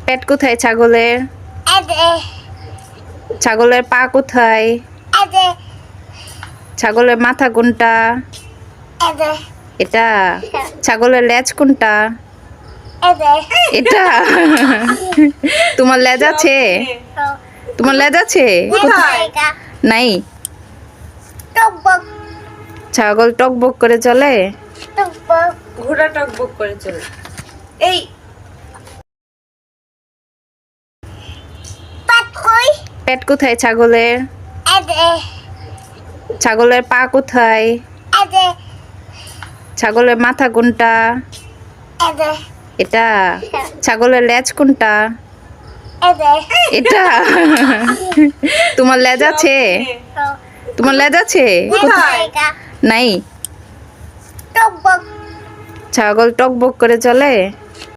পেট কোথায় ছাগলের? ছাগলের পা কোথায়? ছাগলের মাথা কোনটা? এটা। ছাগলের লেজ কোনটা? এটা। তোমার লেজ আছে? তোমার লেজ আছে? নাই। ছাগল টকবক করে চলে? ঘোড়া টকবক করে চলে। এই পেট কোথায় ছাগলের? ছাগলের পা কোথায়? ছাগলের মাথা কোনটা? এটা। ছাগলের লেজ কোনটা? এটা। তোমার লেজ আছে? তোমার লেজ আছে? নাই। ছাগল টকবক করে চলে?